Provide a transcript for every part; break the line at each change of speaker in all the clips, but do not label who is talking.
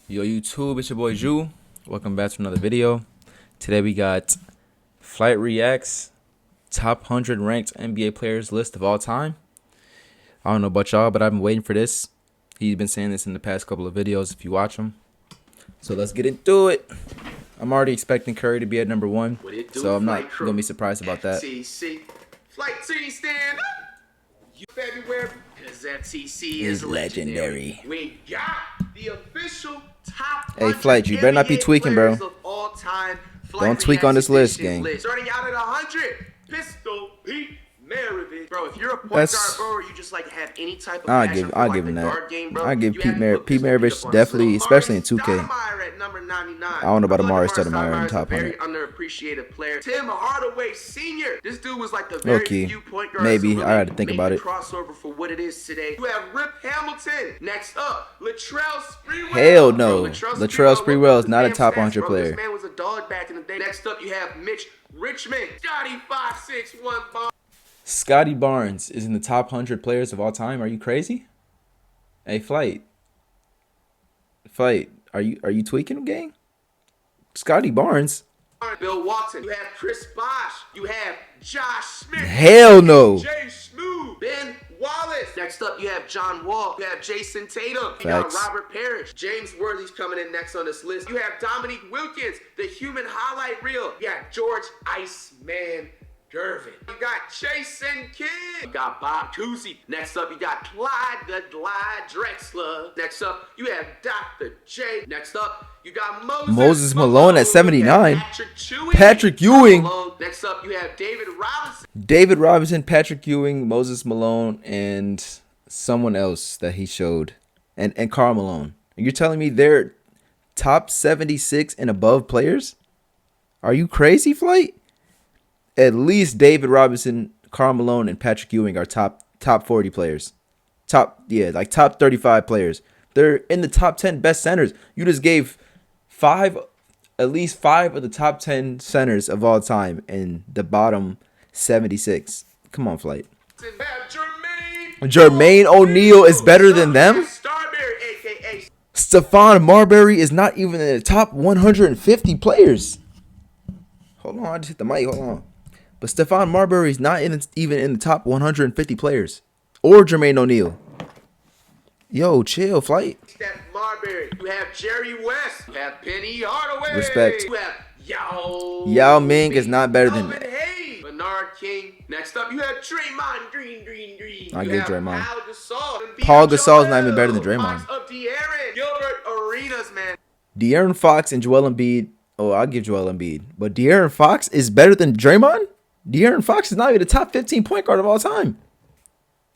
Yo YouTube, it's your boy Ju. Welcome back to another video. Today we got Flight Reacts top 100 ranked NBA players list of all time. I don't know about y'all, but I've been waiting for this. He's been saying this in the past couple of videos if you watch them. So let's get into it. I'm already expecting Curry to be at number 1, so I'm not going to be surprised about that.
FTC. Flight T stand up. You February, because FTC is legendary. We got the official top.
Hey, Flight, you better not be tweaking, bro.
Of all time.
Don't tweak on this list, gang.
Starting out at 100, Pistol Pete Maravich. Bro, if you're a point guard, bro, or you just like have any type of
I'll give him that. I give Pete Maravich definitely, especially in 2K. I don't know about Amari Stoudemire in the top 100.
Underappreciated player. Tim Hardaway Sr. This dude was like the very few point guards.
Maybe I had to think about it.
Crossover for what it is today. You have Rip Hamilton. Next up, Latrell Sprewell.
Hell no, Latrell Sprewell is not a top 100 player.
This man was a dog back in the day. Next up, you have Mitch Richmond. Scotty 561 Barnes.
Scotty Barnes is in the top 100 players of all time. Are you crazy? Hey, Flight, are you tweaking, gang? Scotty Barnes.
Bill Walton. You have Chris Bosh. You have Josh Smith.
Hell no.
Jay Smooth. Ben Wallace. Next up, you have John Wall. You have Jason Tatum. You got Robert Parrish. James Worthy's coming in next on this list. You have Dominique Wilkins, the human highlight reel. You got George Iceman Gervin. You got Jason Kidd. You got Bob Cousy. Next up, you got Clyde the Glide Drexler. Next up, you have Dr. J. Next up, you got Moses Malone
at 79.
Patrick Ewing. Next up, you have
David Robinson, Patrick Ewing, Moses Malone, and someone else that he showed. And Karl Malone. And you're telling me they're top 76 and above players? Are you crazy, Flight? At least David Robinson, Karl Malone, and Patrick Ewing are top 40 players. Top 35 players. They're in the top 10 best centers. You just gave at least five of the top 10 centers of all time in the bottom 76. Come on, Flight. Jermaine O'Neal is better than them? Stephon Marbury is not even in the top 150 players. Hold on, I just hit the mic. Hold on. But Stephon Marbury is not even in the top 150 players. Or Jermaine O'Neal. Yo, chill, Flight.
Steph Marbury. You have Jerry West. You have Penny Hardaway.
Respect.
You have
Yao Ming is not better than that.
Hey, Bernard King. Next up, you have Draymond Green.
I give Draymond.
Paul
Gasol is not even better than Draymond.
Gilbert Arenas, man.
De'Aaron Fox and Joel Embiid. Oh, I'll give Joel Embiid. But De'Aaron Fox is better than Draymond? De'Aaron Fox is not even the top 15 point guard of all time.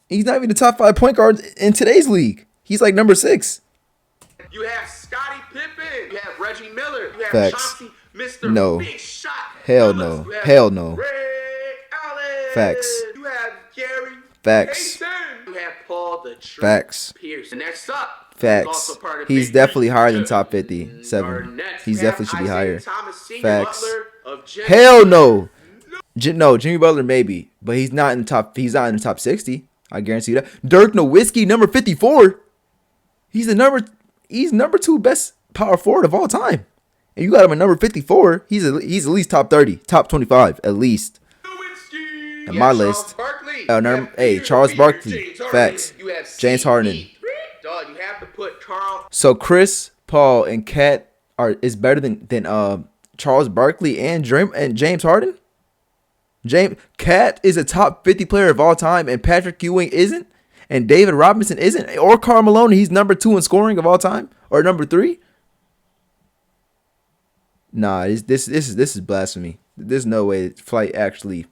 He's not even the top 5 point guard in today's league. He's like number 6.
You have Scottie Pippen. You have Reggie Miller. You have Chauncey, Mr.
No.
Big Shot.
Hell no. Hell no.
Ray Allen.
Facts.
You have Gary.
Facts.
Payton. You have Paul the True
Facts.
Pierce. Next up.
Facts. He's definitely higher than top 57. He's definitely should be higher. Facts. Hell no. No, Jimmy Butler maybe, but he's not in the top. He's not in the top 60. I guarantee you that. Dirk Nowitzki, number 54. He's number 2 best power forward of all time, and you got him at number 54. He's at least top 30, top 25 at least. In my list. Charles Barkley. Facts. James Harden.
You have to put Carl.
So Chris Paul and Cat is better than Charles Barkley and James Harden. Cat is a top 50 player of all time, and Patrick Ewing isn't, and David Robinson isn't, or Karl Malone. He's number 2 in scoring of all time, or number 3. Nah, this is blasphemy. There's no way Flight actually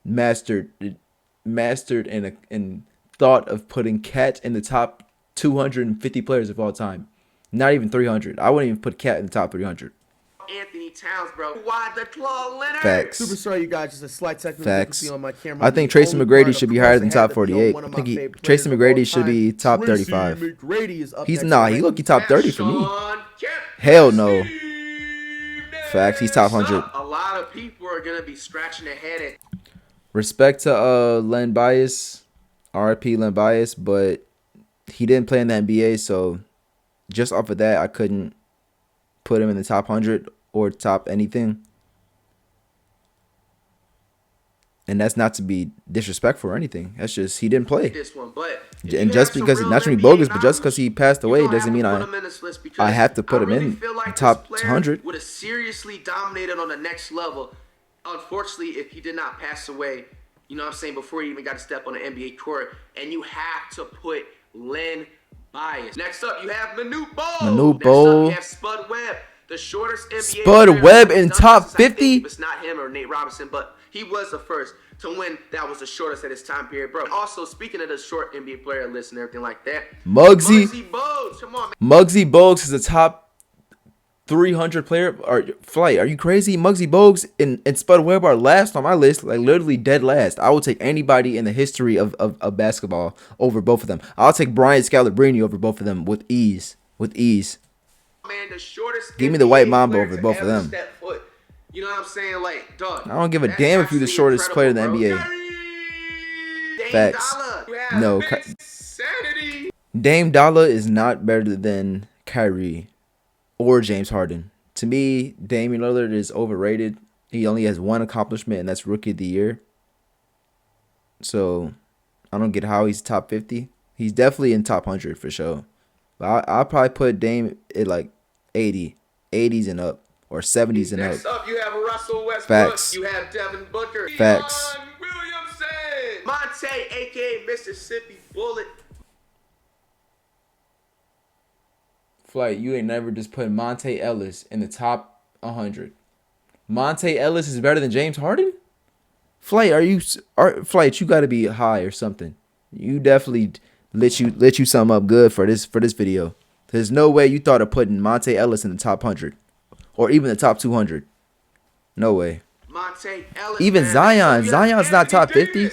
mastered and thought of putting Cat in the top 250 players of all time. Not even 300. I wouldn't even put Cat in the top 300.
Anthony Towns, bro. Why the Claw Leonard?
Facts.
Super sorry, you guys. Just a slight technical
Facts.
difficulty on my camera.
I think Tracy McGrady should be higher than top 48. I think Tracy McGrady should be top 35. He's not. He looking top 30 for me. Hell no. Facts. He's top 100.
A lot of people are gonna be scratching their head at.
Respect to Len Bias, RIP Len Bias, but he didn't play in the NBA, so just off of that, I couldn't put him in the top 100 or top anything. And that's not to be disrespectful or anything. That's just he didn't play.
This one, but
And just because, not to be bogus, but just because he passed away doesn't mean I have to put him in the top 100.
Would have seriously dominated on the next level. Unfortunately, if he did not pass away, you know what I'm saying, before he even got to step on the NBA court, and you have to put Len Bias. Next up, you have Manute Bol.
Manute Bol.
Next up, you have Spud Webb, the shortest NBA
Spud
player
Webb in top 50?
It's not him or Nate Robinson, but he was the first to win. That was the shortest at his time period, bro. Also, speaking of the short NBA player list and everything like that,
Muggsy
Bogues, come on, man.
Muggsy Bogues is a top 300 player. Or Flight, are you crazy? Muggsy Bogues and Spud Webb are last on my list, like literally dead last. I will take anybody in the history of basketball over both of them. I'll take Brian Scalabrine over both of them with ease. With ease.
Man, the shortest.
Give me the white
NBA
mamba
player
over
to
both of
ever
them.
step foot. You know what I'm saying? Like, dog.
I don't give a
that's
damn if you're the
absolutely
shortest player in the
incredible,
NBA.
bro. Dame
Facts.
Dollar. You have
No,
insanity.
Dame Dollar is not better than Kyrie or James Harden. To me, Damian Lillard is overrated. He only has one accomplishment, and that's Rookie of the Year. So, I don't get how he's top 50. He's definitely in top 100 for sure. But I'll probably put Dame at like 80. 80s and up. Or 70s and
Next
up.
up, you have Russell Westbrook.
Facts.
You have Devin Booker.
Facts.
Zion Williamson. Monte, a.k.a. Mississippi Bullet.
Flight, you ain't never just put Monte Ellis in the top 100. Monte Ellis is better than James Harden? Flight, Flight, you got to be high or something. You definitely lit you something up good for this video. There's no way you thought of putting Monte Ellis in the top 100 or even the top 200. No way.
Monte Ellis.
Even
man.
Zion's not top 50.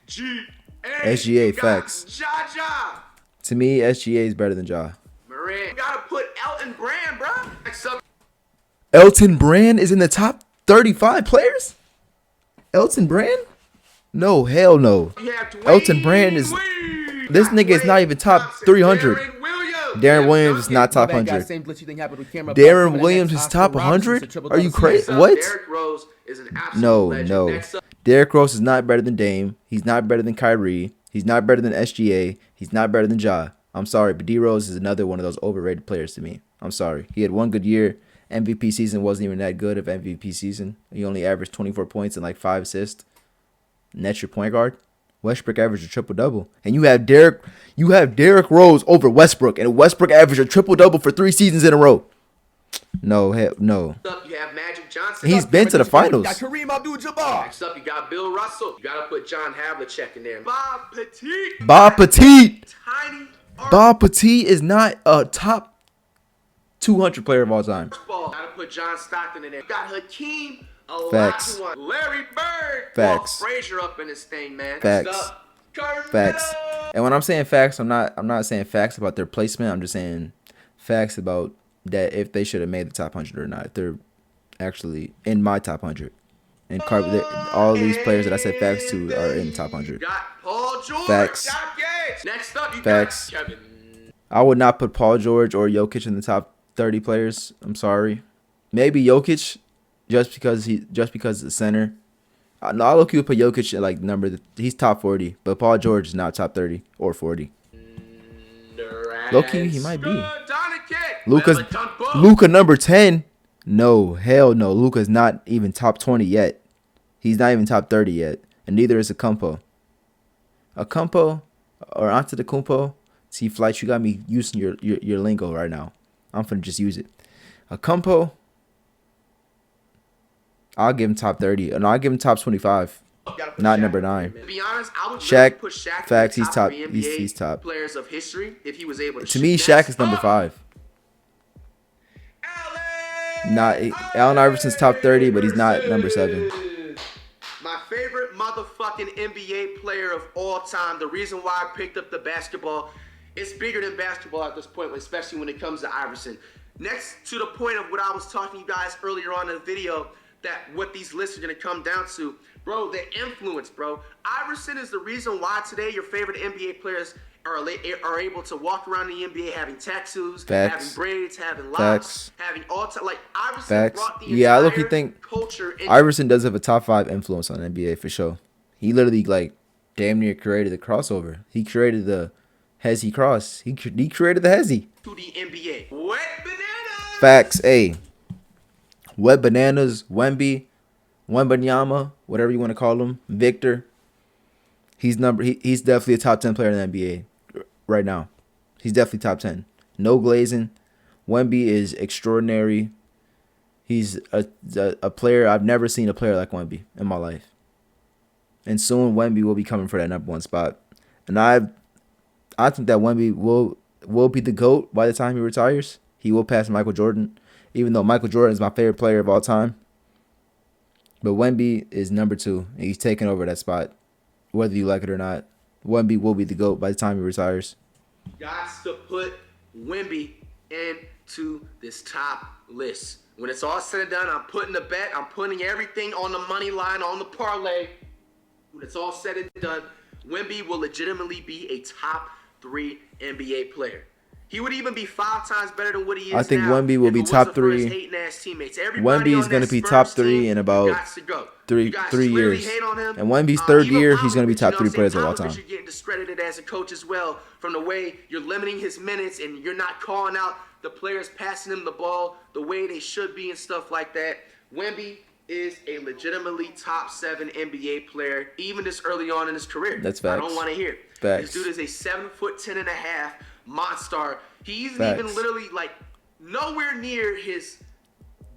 SGA,
You got
facts.
Ja.
To me, SGA is better than Ja.
Moran. You gotta put Elton Brand, bro. Next up,
Elton Brand is in the top 35 players? Elton Brand? No, hell no.
you have Dwayne
Elton Brand is...
Wade.
This nigga is not even top
Thompson.
300.
Darren Williams.
Darren Williams is not top
My bad, guys.
100.
Same glitchy thing happened with camera.
Darren Williams is top
Oscar
100?
Robertson,
Are you crazy?
Next up,
What?
Derrick Rose is an absolute
No,
legend.
no.
Next up,
Derrick Rose is not better than Dame. He's not better than Kyrie. He's not better than SGA. He's not better than Ja. I'm sorry, but D Rose is another one of those overrated players to me. I'm sorry. He had one good year. MVP season wasn't even that good of MVP season. He only averaged 24 points and like 5 assists. And that's your point guard. Westbrook averaged a triple-double. And you have Derrick Rose over Westbrook. And Westbrook averaged a triple-double for 3 seasons in a row. No, hell, no.
next up, you have Magic Johnson.
He's been to the finals.
Got Kareem Abdul-Jabbar.
Next up, you got Bill Russell. You gotta put John Havlicek in there. Bob Petit.
Bob Petit.
Tiny.
Bob Petit is not a top 200 player of all time.
Ball. Gotta put John Stockton in there. Got Hakeem
Facts.
Olajuwon. Larry Bird.
Facts.
Walt Frazier up in this thing, man.
Facts.
Next up, Carmelo.
Facts. And when I'm saying facts, I'm not saying facts about their placement. I'm just saying facts about that if they should have made the top 100 or not. If they're actually in my top 100. And all these players that I said facts to are in the top 100.
Got Paul George.
Facts.
Got Gage. Next up, you
Facts.
got Kevin.
I would not put Paul George or Jokic in the top 30 players. I'm sorry. Maybe Jokic, just because it's the center. No, I'll look you put Jokic at like he's top 40, but Paul George is not top 30 or 40. Low-key, he might be. Luka number 10. No, hell no. Luka's not even top 20 yet. He's not even top 30 yet, and neither is Akumpo. Akumpo or Antetokounmpo. See, Flight, you got me using your lingo right now. I'm finna just use it. Akumpo, I'll give him top 30. No, I'll give him top 25. Not number 9.
To be honest, I would
Shaq,
really put Shaq
facts,
in
he's
the
top.
of the NBA
He's top.
players of history if he was able to.
To me,
shoot.
Shaq
Next
is number
up,
5. Allen Iverson's top 30, but he's not number 7.
My favorite motherfucking NBA player of all time. The reason why I picked up the basketball, it's bigger than basketball at this point, especially when it comes to Iverson. Next to the point of what I was talking to you guys earlier on in the video, that what these lists are going to come down to. Bro, the influence, bro. Iverson is the reason why today your favorite NBA players are able to walk around the NBA having tattoos,
Facts.
having braids, having
Facts.
locks, having all like Iverson
Facts.
brought the
Yeah, I look,
entire
you think
culture into
Iverson does have a top 5 influence on the NBA for sure. He literally like damn near created the crossover. He created the Hezzy cross. He created the Hezzy.
the NBA. Wet bananas.
Facts. A. Wet bananas. Wemby. Wembanyama. Whatever you want to call him. Victor. He's definitely a top 10 player in the NBA right now. He's definitely top 10. No glazing. Wemby is extraordinary. He's a player. I've never seen a player like Wemby in my life. And soon Wemby will be coming for that number 1 spot. And I think that Wemby will be the GOAT by the time he retires. He will pass Michael Jordan, even though Michael Jordan is my favorite player of all time. But Wemby is number 2, and he's taking over that spot, whether you like it or not. Wemby will be the GOAT by the time he retires.
Got to put Wemby into this top list. When it's all said and done, I'm putting the bet. I'm putting everything on the money line, on the parlay. When it's all said and done, Wemby will legitimately be a top 3 NBA player. He would even be 5 times better than what he is now.
I think Wemby will be top 3. Wemby is going to be top 3 in about 3 years. And Wemby's 3rd year, he's going to be top 3 players of all time.
You're getting discredited as a coach as well from the way you're limiting his minutes and you're not calling out the players passing him the ball the way they should be and stuff like that. Wemby is a legitimately top 7 NBA player, even this early on in his career.
That's facts.
I don't want to hear it.
Facts.
This dude is a 7'10" and a half monster. He's
Facts.
even literally like nowhere near his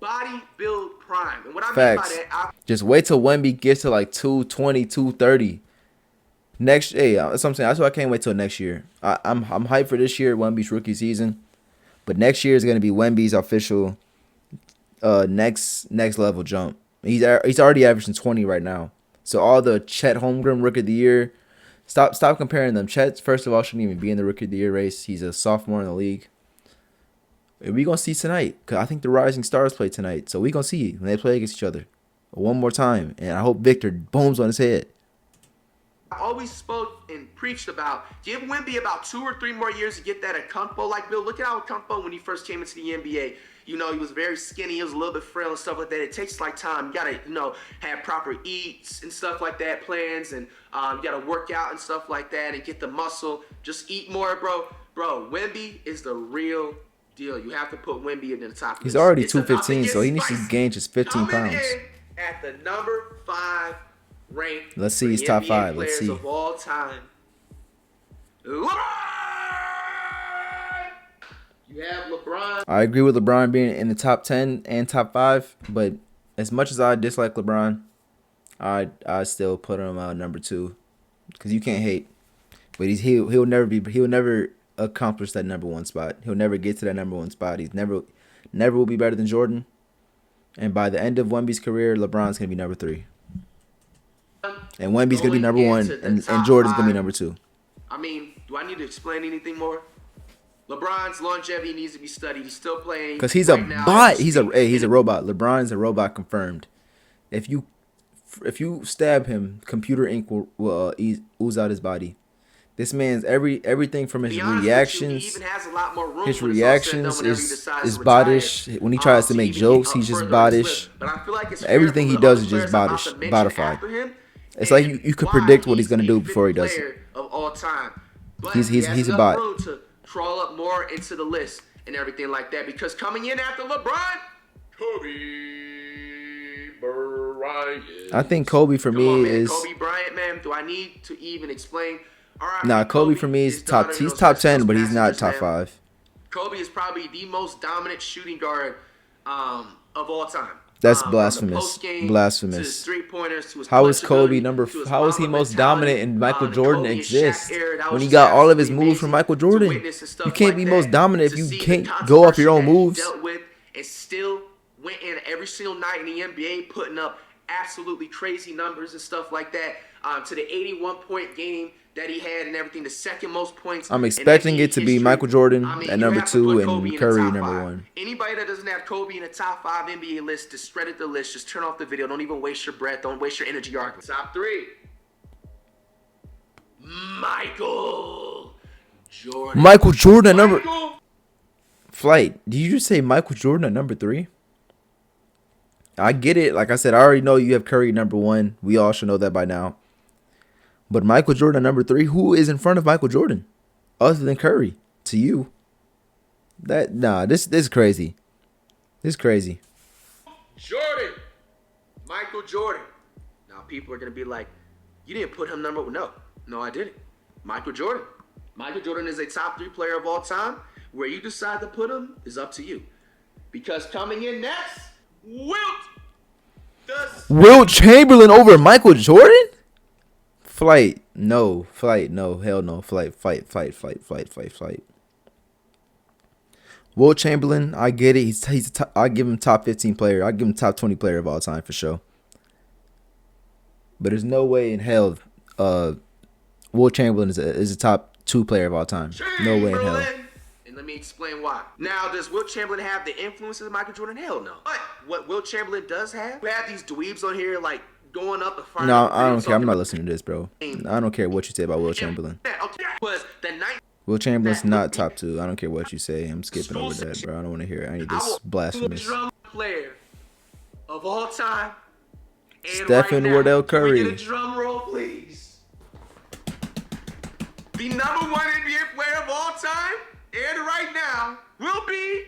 body build prime. And what I
Facts.
mean by that,
Just wait till Wemby gets to like 220, 230. That's what I'm saying. That's why I can't wait till next year. I'm hyped for this year, Wemby's rookie season. But next year is going to be Wemby's official next level jump. He's already averaging 20 right now. So all the Chet Holmgren Rookie of the Year, stop comparing them. Chet, first of all, shouldn't even be in the Rookie of the Year race. He's a sophomore in the league. We're going to see tonight, because I think the Rising Stars play tonight. So we're going to see when they play against each other one more time. And I hope Victor booms on his head.
I always spoke and preached about give Wemby about 2 or 3 more years to get that Okonkwo like Bill. Look at how Okonkwo, when he first came into the NBA, you know, he was very skinny, he was a little bit frail and stuff like that. It takes like time. You gotta, have proper eats and stuff like that, plans, and you gotta work out and stuff like that and get the muscle. Just eat more, bro. Bro, Wemby is the real deal. You have to put Wemby in the top.
He's already 215, so he needs to gain just 15 pounds.
At the number 5 ranked.
Let's see his top 5. Let's see.
Of all time. LeBron! You have LeBron.
I agree with LeBron being in the top 10 and top 5, but as much as I dislike LeBron, I still put him number 2 because you can't hate. But he'll never accomplish that number 1 spot. He'll never get to that number 1 spot. He's never will be better than Jordan. And by the end of Wemby's career, LeBron's gonna be number 3. And Wemby's going to be number 1, and Jordan's going to be number 2.
I mean, do I need to explain anything more? LeBron's longevity needs to be studied. He's still playing.
Because he's a bot. He's a robot. LeBron's a robot confirmed. If you stab him, computer ink will ooze out his body. This man's everything from his reactions.
He even has a lot more room.
His reactions is bodish. When he tries to make jokes, he's just bodish.
But I feel like
Everything he does is just bodified. It's like you could predict what he's gonna do before he does it.
Of all time. But
He's a bot.
Room to crawl up more into the list and everything like that, because coming in after LeBron, Kobe Bryant.
I think Kobe for me is
Kobe Bryant, man. Do I need to even explain? All right,
nah, Kobe for me is top. He's top 10, but he's not top 5.
Kobe is probably the most dominant shooting guard of all time.
That's blasphemous. Blasphemous. How is Kobe how is he most dominant and Michael Jordan exists? When he got all of his moves from Michael Jordan. You can't be most dominant if you can't go off your own moves.
And still went in every single night in the NBA putting up absolutely crazy numbers and stuff like that. To the 81-point game that he had and everything, the second most points.
I'm expecting it to be Michael Jordan at number 2 and Curry number 1.
Anybody that doesn't have Kobe in the top 5 NBA list, discredit the list. Just turn off the video. Don't even waste your breath. Don't waste your energy arguing. Top 3. Michael Jordan.
Michael Jordan at number...
Michael.
Flight, did you just say Michael Jordan at number 3? I get it. Like I said, I already know you have Curry number 1. We all should know that by now. But Michael Jordan at number 3, who is in front of Michael Jordan other than Curry to you? This is crazy. This is crazy.
Jordan. Michael Jordan. Now people are going to be like, you didn't put him number 1. No, I didn't. Michael Jordan. Michael Jordan is a top 3 player of all time. Where you decide to put him is up to you. Because coming in next,
Wilt Chamberlain over Michael Jordan? Flight, no. Flight, no. Hell no. Flight. Wilt Chamberlain, I get it. I give him top 15 player. I give him top 20 player of all time for sure. But there's no way in hell Wilt Chamberlain is a top 2 player of all time. No way in hell.
And let me explain why. Now, does Wilt Chamberlain have the influences of Michael Jordan? Hell no. But what Wilt Chamberlain does have, we have these dweebs on here like going up the front.
No, I don't care. I'm not listening to this, bro. I don't care what you say about Wilt Chamberlain.
Okay, was the
Wilt Chamberlain's not top 2. I don't care what you say. I'm skipping over that, bro. I don't want to hear any of this blasphemous.
Drum player of all time. And
Stephen Wardell Curry.
Can we get a drum roll, please? The number 1 NBA player of all time, and right now, will be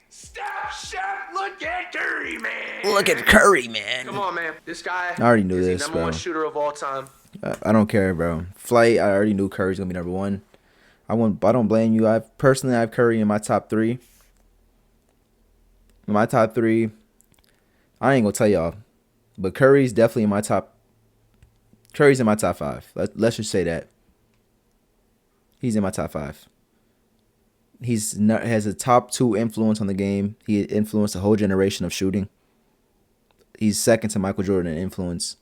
Steph Chef. Look at Curry, man.
Look at Curry, man.
Come on, man. This guy
I already knew
is
this,
the number
bro.
1 shooter of all time.
I don't care, bro. Flight, I already knew Curry's gonna be number 1. I don't blame you. I have Curry in my top 3. In my top 3, I ain't gonna tell y'all, but Curry's definitely in my top. Curry's in my top 5. Let's just say that. He's in my top 5. Has a top 2 influence on the game. He influenced a whole generation of shooting. He's second to Michael Jordan in influence.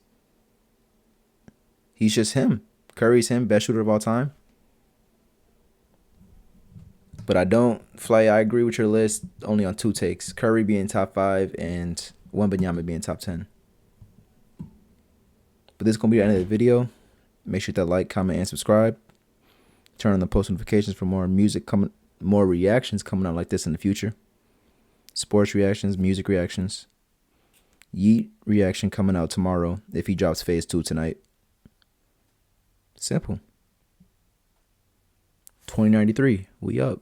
He's just him. Curry's him, best shooter of all time. But I agree with your list only on 2 takes. Curry being top 5 and Wembanyama being top 10. But this is going to be the end of the video. Make sure to like, comment, and subscribe. Turn on the post notifications for more reactions coming out like this in the future. Sports reactions, music reactions. Yeet reaction coming out tomorrow if he drops phase 2 tonight. Simple. 2093. We up.